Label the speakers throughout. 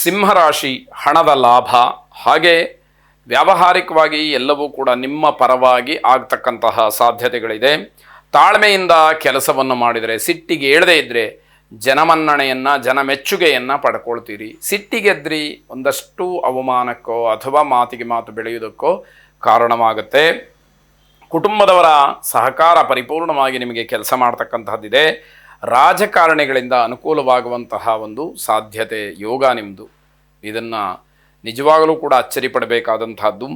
Speaker 1: ಸಿಂಹರಾಶಿ ಹಣದ ಲಾಭ, ಹಾಗೆ ವ್ಯಾವಹಾರಿಕವಾಗಿ ಎಲ್ಲವೂ ಕೂಡ ನಿಮ್ಮ ಪರವಾಗಿ ಆಗ್ತಕ್ಕಂತಹ ಸಾಧ್ಯತೆಗಳಿದೆ. ತಾಳ್ಮೆಯಿಂದ ಕೆಲಸವನ್ನು ಮಾಡಿದರೆ, ಸಿಟ್ಟಿಗೆ ಏಳದೇ ಇದ್ದರೆ ಜನಮನ್ನಣೆಯನ್ನು, ಜನಮೆಚ್ಚುಗೆಯನ್ನು ಪಡ್ಕೊಳ್ತೀರಿ. ಸಿಟ್ಟಿಗೆದ್ರಿ ಒಂದಷ್ಟು ಅವಮಾನಕ್ಕೋ ಅಥವಾ ಮಾತಿಗೆ ಮಾತು ಬೆಳೆಯುವುದಕ್ಕೋ ಕಾರಣವಾಗುತ್ತೆ. ಕುಟುಂಬದವರ ಸಹಕಾರ ಪರಿಪೂರ್ಣವಾಗಿ ನಿಮಗೆ ಕೆಲಸ ಮಾಡ್ತಕ್ಕಂತಹದ್ದಿದೆ. ರಾಜಕಾರಣಿಗಳಿಂದ ಅನುಕೂಲವಾಗುವಂತಹ ಒಂದು ಸಾಧ್ಯತೆ, ಯೋಗ ನಿಮ್ಮದು. ಇದನ್ನು ನಿಜವಾಗಲೂ ಕೂಡ ಅಚ್ಚರಿ ಪಡಬೇಕಾದಂತಹದ್ದು.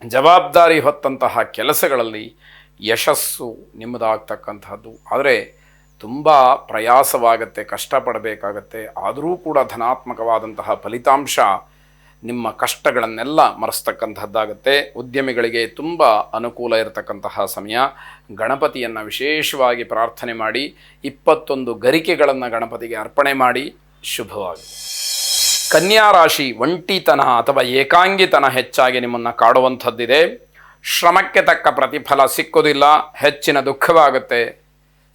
Speaker 1: ಜವಾಬ್ದಾರಿ ಹೊತ್ತಂತಹ ಕೆಲಸಗಳಲ್ಲಿ ಯಶಸ್ಸು ನಿಮ್ಮದಾಗ್ತಕ್ಕಂತಹದ್ದು. ಆದರೆ ತುಂಬ ಪ್ರಯಾಸವಾಗುತ್ತೆ, ಕಷ್ಟಪಡಬೇಕಾಗತ್ತೆ. ಆದರೂ ಕೂಡ ಧನಾತ್ಮಕವಾದಂತಹ ಫಲಿತಾಂಶ ನಿಮ್ಮ ಕಷ್ಟಗಳನ್ನೆಲ್ಲ ಮರೆಸ್ತಕ್ಕಂಥದ್ದಾಗುತ್ತೆ. ಉದ್ಯಮಿಗಳಿಗೆ ತುಂಬ ಅನುಕೂಲ ಇರತಕ್ಕಂತಹ ಸಮಯ. ಗಣಪತಿಯನ್ನು ವಿಶೇಷವಾಗಿ ಪ್ರಾರ್ಥನೆ ಮಾಡಿ, 21 ಗರಿಕೆಗಳನ್ನು ಗಣಪತಿಗೆ ಅರ್ಪಣೆ ಮಾಡಿ. ಶುಭವಾಗಿದೆ. ಕನ್ಯಾ ರಾಶಿ ಒಂಟಿತನ ಅಥವಾ ಏಕಾಂಗಿತನ ಹೆಚ್ಚಾಗಿ ನಿಮ್ಮನ್ನು ಕಾಡುವಂಥದ್ದಿದೆ. ಶ್ರಮಕ್ಕೆ ತಕ್ಕ ಪ್ರತಿಫಲ ಸಿಕ್ಕೋದಿಲ್ಲ, ಹೆಚ್ಚಿನ ದುಃಖವಾಗುತ್ತೆ.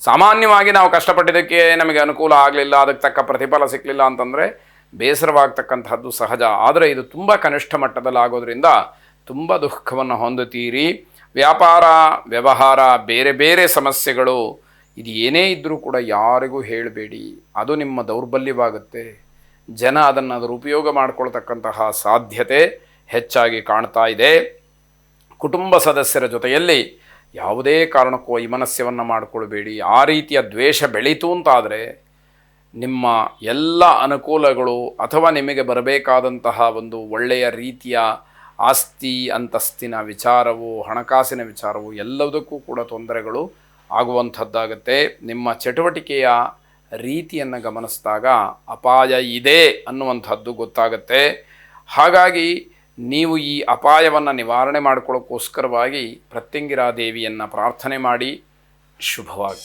Speaker 1: ಸಾಮಾನ್ಯವಾಗಿ ನಾವು ಕಷ್ಟಪಟ್ಟಿದ್ದಕ್ಕೆ ನಮಗೆ ಅನುಕೂಲ ಆಗಲಿಲ್ಲ, ಅದಕ್ಕೆ ತಕ್ಕ ಪ್ರತಿಫಲ ಸಿಕ್ಕಲಿಲ್ಲ ಅಂತಂದರೆ ಬೇಸರವಾಗ್ತಕ್ಕಂಥದ್ದು ಸಹಜ. ಆದರೆ ಇದು ತುಂಬ ಕನಿಷ್ಠ ಮಟ್ಟದಲ್ಲಿ ಆಗೋದ್ರಿಂದ ತುಂಬ ದುಃಖವನ್ನು ಹೊಂದುತ್ತೀರಿ. ವ್ಯಾಪಾರ ವ್ಯವಹಾರ ಬೇರೆ ಬೇರೆ ಸಮಸ್ಯೆಗಳು, ಇದು ಏನೇ ಇದ್ದರೂ ಕೂಡ ಯಾರಿಗೂ ಹೇಳಬೇಡಿ, ಅದು ನಿಮ್ಮ ದೌರ್ಬಲ್ಯವಾಗುತ್ತೆ. ಜನ ಅದರ ಉಪಯೋಗ ಮಾಡಿಕೊಳ್ತಕ್ಕಂತಹ ಸಾಧ್ಯತೆ ಹೆಚ್ಚಾಗಿ ಕಾಣ್ತಾ ಇದೆ. ಕುಟುಂಬ ಸದಸ್ಯರ ಜೊತೆಯಲ್ಲಿ ಯಾವುದೇ ಕಾರಣಕ್ಕೂ ವೈಮನಸ್ಯವನ್ನು ಮಾಡಿಕೊಳ್ಬೇಡಿ. ಆ ರೀತಿಯ ದ್ವೇಷ ಬೆಳೀತು ಅಂತಾದರೆ ನಿಮ್ಮ ಎಲ್ಲ ಅನುಕೂಲಗಳು ಅಥವಾ ನಿಮಗೆ ಬರಬೇಕಾದಂತಹ ಒಂದು ಒಳ್ಳೆಯ ರೀತಿಯ ಆಸ್ತಿ ಅಂತಸ್ತಿನ ವಿಚಾರವು, ಹಣಕಾಸಿನ ವಿಚಾರವು ಎಲ್ಲದಕ್ಕೂ ಕೂಡ ತೊಂದರೆಗಳು ಆಗುವಂಥದ್ದಾಗುತ್ತೆ. ನಿಮ್ಮ ಚಟುವಟಿಕೆಯ ರೀತಿಯನ್ನು ಗಮನಿಸಿದಾಗ ಅಪಾಯ ಇದೆ ಅನ್ನುವಂಥದ್ದು ಗೊತ್ತಾಗುತ್ತೆ. ಹಾಗಾಗಿ ನೀವು ಈ ಅಪಾಯವನ್ನು ನಿವಾರಣೆ ಮಾಡಿಕೊಳ್ಳೋಕ್ಕೋಸ್ಕರವಾಗಿ ಪ್ರತ್ಯಂಗಿರಾ ದೇವಿಯನ್ನು ಪ್ರಾರ್ಥನೆ ಮಾಡಿ. ಶುಭವಾಗಿ.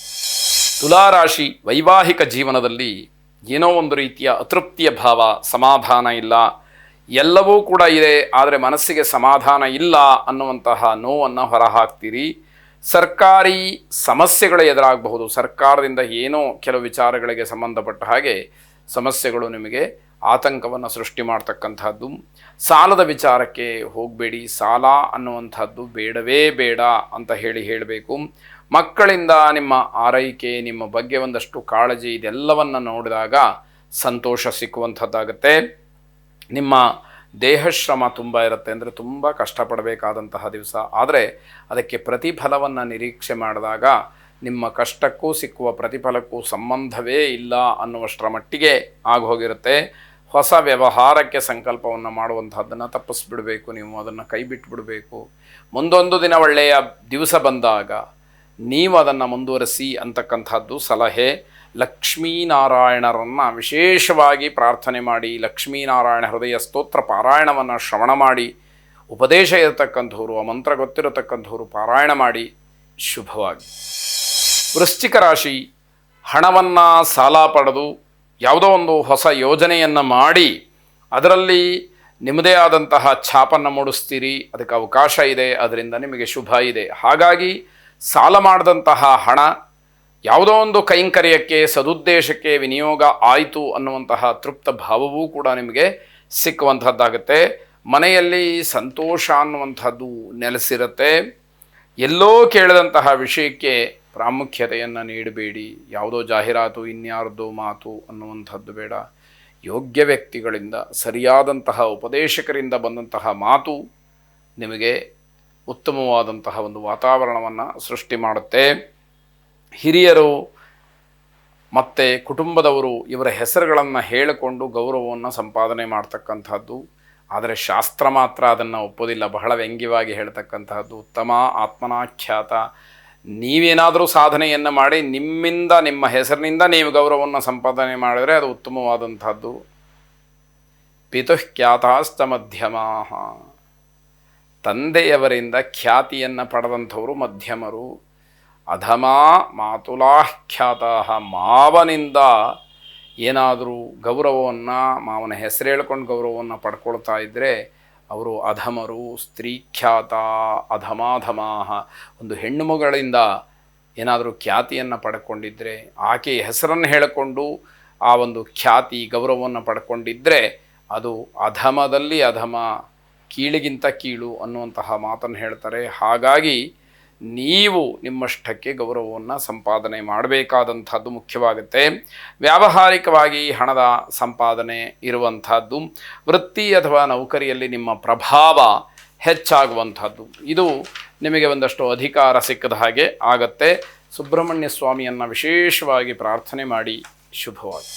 Speaker 1: ತುಲಾರಾಶಿ ವೈವಾಹಿಕ ಜೀವನದಲ್ಲಿ ಏನೋ ಒಂದು ರೀತಿಯ ಅತೃಪ್ತಿಯ ಭಾವ, ಸಮಾಧಾನ ಇಲ್ಲ, ಎಲ್ಲವೂ ಕೂಡ ಇದೆ ಆದರೆ ಮನಸ್ಸಿಗೆ ಸಮಾಧಾನ ಇಲ್ಲ ಅನ್ನುವಂತಹ ನೋವನ್ನು ಹೊರಹಾಕ್ತೀರಿ. ಸರ್ಕಾರಿ ಸಮಸ್ಯೆಗಳು ಎದುರಾಗಬಹುದು. ಸರ್ಕಾರದಿಂದ ಏನೋ ಕೆಲವು ವಿಚಾರಗಳಿಗೆ ಸಂಬಂಧಪಟ್ಟ ಹಾಗೆ ಸಮಸ್ಯೆಗಳು ನಿಮಗೆ ಆತಂಕವನ್ನು ಸೃಷ್ಟಿ ಮಾಡ್ತಕ್ಕಂಥದ್ದು. ಸಾಲದ ವಿಚಾರಕ್ಕೆ ಹೋಗಬೇಡಿ. ಸಾಲ ಅನ್ನುವಂಥದ್ದು ಬೇಡವೇ ಬೇಡ ಅಂತ ಹೇಳಬೇಕು. ಮಕ್ಕಳಿಂದ ನಿಮ್ಮ ಆರೈಕೆ, ನಿಮ್ಮ ಬಗ್ಗೆ ಒಂದಷ್ಟು ಕಾಳಜಿ, ಇದೆಲ್ಲವನ್ನು ನೋಡಿದಾಗ ಸಂತೋಷ ಸಿಕ್ಕುವಂಥದ್ದಾಗುತ್ತೆ. ನಿಮ್ಮ ದೇಹಶ್ರಮ ತುಂಬ ಇರುತ್ತೆ, ಅಂದರೆ ತುಂಬ ಕಷ್ಟಪಡಬೇಕಾದಂತಹ ದಿವಸ. ಆದರೆ ಅದಕ್ಕೆ ಪ್ರತಿಫಲವನ್ನು ನಿರೀಕ್ಷೆ ಮಾಡಿದಾಗ ನಿಮ್ಮ ಕಷ್ಟಕ್ಕೂ ಸಿಕ್ಕುವ ಪ್ರತಿಫಲಕ್ಕೂ ಸಂಬಂಧವೇ ಇಲ್ಲ ಅನ್ನುವಷ್ಟರ ಮಟ್ಟಿಗೆ ಆಗೋಗಿರುತ್ತೆ. ಹೊಸ ವ್ಯವಹಾರಕ್ಕೆ ಸಂಕಲ್ಪವನ್ನು ಮಾಡುವಂಥದ್ದನ್ನು ತಪ್ಪಿಸ್ಬಿಡಬೇಕು. ನೀವು ಅದನ್ನು ಕೈ ಬಿಟ್ಟುಬಿಡಬೇಕು. ಮುಂದೊಂದು ದಿನ ಒಳ್ಳೆಯ ದಿವಸ ಬಂದಾಗ ನೀವು ಅದನ್ನು ಮುಂದುವರಿಸಿ ಅಂತಕ್ಕಂಥದ್ದು ಸಲಹೆ. ಲಕ್ಷ್ಮೀನಾರಾಯಣರನ್ನು ವಿಶೇಷವಾಗಿ ಪ್ರಾರ್ಥನೆ ಮಾಡಿ, ಲಕ್ಷ್ಮೀನಾರಾಯಣ ಹೃದಯ ಸ್ತೋತ್ರ ಪಾರಾಯಣವನ್ನು ಶ್ರವಣ ಮಾಡಿ, ಉಪದೇಶ ಇರತಕ್ಕಂಥವ್ರು, ಆ ಮಂತ್ರ ಗೊತ್ತಿರತಕ್ಕಂಥವ್ರು ಪಾರಾಯಣ ಮಾಡಿ. ಶುಭವಾಗಿ. ವೃಶ್ಚಿಕ ರಾಶಿ ಹಣವನ್ನು ಸಾಲ ಪಡೆದು ಯಾವುದೋ ಒಂದು ಹೊಸ ಯೋಜನೆಯನ್ನು ಮಾಡಿ ಅದರಲ್ಲಿ ನಿಮ್ಮದೇ ಆದಂತಹ ಛಾಪನ್ನು ಮೂಡಿಸ್ತೀರಿ. ಅದಕ್ಕೆ ಅವಕಾಶ ಇದೆ, ಅದರಿಂದ ನಿಮಗೆ ಶುಭ ಇದೆ. ಹಾಗಾಗಿ ಸಾಲ ಮಾಡಿದಂತಹ ಹಣ ಯಾವುದೋ ಒಂದು ಕೈಂಕರ್ಯಕ್ಕೆ, ಸದುದ್ದೇಶಕ್ಕೆ ವಿನಿಯೋಗ ಆಯಿತು ಅನ್ನುವಂತಹ ತೃಪ್ತ ಭಾವವೂ ಕೂಡ ನಿಮಗೆ ಸಿಕ್ಕುವಂಥದ್ದಾಗುತ್ತೆ. ಮನೆಯಲ್ಲಿ ಸಂತೋಷ ಅನ್ನುವಂಥದ್ದು ನೆಲೆಸಿರುತ್ತೆ. ಎಲ್ಲೋ ಕೇಳಿದಂತಹ ವಿಷಯಕ್ಕೆ ಪ್ರಾಮುಖ್ಯತೆಯನ್ನು ನೀಡಬೇಡಿ. ಯಾವುದೋ ಜಾಹೀರಾತು, ಇನ್ಯಾರ್ದೋ ಮಾತು ಅನ್ನುವಂಥದ್ದು ಬೇಡ. ಯೋಗ್ಯ ವ್ಯಕ್ತಿಗಳಿಂದ, ಸರಿಯಾದಂತಹ ಉಪದೇಶಕರಿಂದ ಬಂದಂತಹ ಮಾತು ನಿಮಗೆ ಉತ್ತಮವಾದಂತಹ ಒಂದು ವಾತಾವರಣವನ್ನು ಸೃಷ್ಟಿ ಮಾಡುತ್ತೆ. ಹಿರಿಯರು ಮತ್ತು ಕುಟುಂಬದವರು ಇವರ ಹೆಸರುಗಳನ್ನು ಹೇಳಿಕೊಂಡು ಗೌರವವನ್ನು ಸಂಪಾದನೆ ಮಾಡ್ತಕ್ಕಂಥದ್ದು. ಆದರೆ ಶಾಸ್ತ್ರ ಮಾತ್ರ ಅದನ್ನು ಒಪ್ಪೋದಿಲ್ಲ. ಬಹಳ ವ್ಯಂಗ್ಯವಾಗಿ ಹೇಳ್ತಕ್ಕಂತಹದ್ದು. ಉತ್ತಮ ಆತ್ಮನಾಖ್ಯಾತ. ನೀವೇನಾದರೂ ಸಾಧನೆಯನ್ನು ಮಾಡಿ ನಿಮ್ಮಿಂದ, ನಿಮ್ಮ ಹೆಸರಿನಿಂದ ನೀವು ಗೌರವವನ್ನು ಸಂಪಾದನೆ ಮಾಡಿದರೆ ಅದು ಉತ್ತಮವಾದಂಥದ್ದು. ಪಿತುಃ ಖ್ಯಾತಾಶ್ಚ ಮಧ್ಯಮಾಃ. ತಂದೆಯವರಿಂದ ಖ್ಯಾತಿಯನ್ನು ಪಡೆದಂಥವರು ಮಧ್ಯಮರು. ಅಧಮಾ ಮಾತುಲಾಖ್ಯಾತಃ. ಮಾವನಿಂದ ಏನಾದರೂ ಗೌರವವನ್ನು, ಮಾವನ ಹೆಸರು ಹೇಳ್ಕೊಂಡು ಗೌರವವನ್ನು ಪಡ್ಕೊಳ್ತಾ ಇದ್ದರೆ ಅವರು ಅಧಮರು. ಸ್ತ್ರೀಖ್ಯಾತ ಅಧಮಾಧಮಾಹ. ಒಂದು ಹೆಣ್ಣು ಮಗಳಿಂದ ಏನಾದರೂ ಖ್ಯಾತಿಯನ್ನು ಪಡ್ಕೊಂಡಿದ್ದರೆ, ಆಕೆಯ ಹೆಸರನ್ನು ಹೇಳಿಕೊಂಡು ಆ ಒಂದು ಖ್ಯಾತಿ ಗೌರವವನ್ನು ಪಡ್ಕೊಂಡಿದ್ದರೆ ಅದು ಅಧಮದಲ್ಲಿ ಅಧಮ, ಕೀಳಿಗಿಂತ ಕೀಳು ಅನ್ನುವಂತಹ ಮಾತನ್ನು ಹೇಳ್ತಾರೆ. ಹಾಗಾಗಿ ನೀವು ನಿಮ್ಮಷ್ಟಕ್ಕೆ ಗೌರವವನ್ನು ಸಂಪಾದನೆ ಮಾಡಬೇಕಾದಂಥದ್ದು ಮುಖ್ಯವಾಗುತ್ತೆ. ವ್ಯಾವಹಾರಿಕವಾಗಿ ಹಣದ ಸಂಪಾದನೆ ಇರುವಂಥದ್ದು, ವೃತ್ತಿ ಅಥವಾ ನೌಕರಿಯಲ್ಲಿ ನಿಮ್ಮ ಪ್ರಭಾವ ಹೆಚ್ಚಾಗುವಂಥದ್ದು, ಇದು ನಿಮಗೆ ಒಂದಷ್ಟು ಅಧಿಕಾರ ಸಿಕ್ಕದ ಹಾಗೆ ಆಗತ್ತೆ. ಸುಬ್ರಹ್ಮಣ್ಯ ಸ್ವಾಮಿಯನ್ನು ವಿಶೇಷವಾಗಿ ಪ್ರಾರ್ಥನೆ ಮಾಡಿ. ಶುಭವಾಗಿ.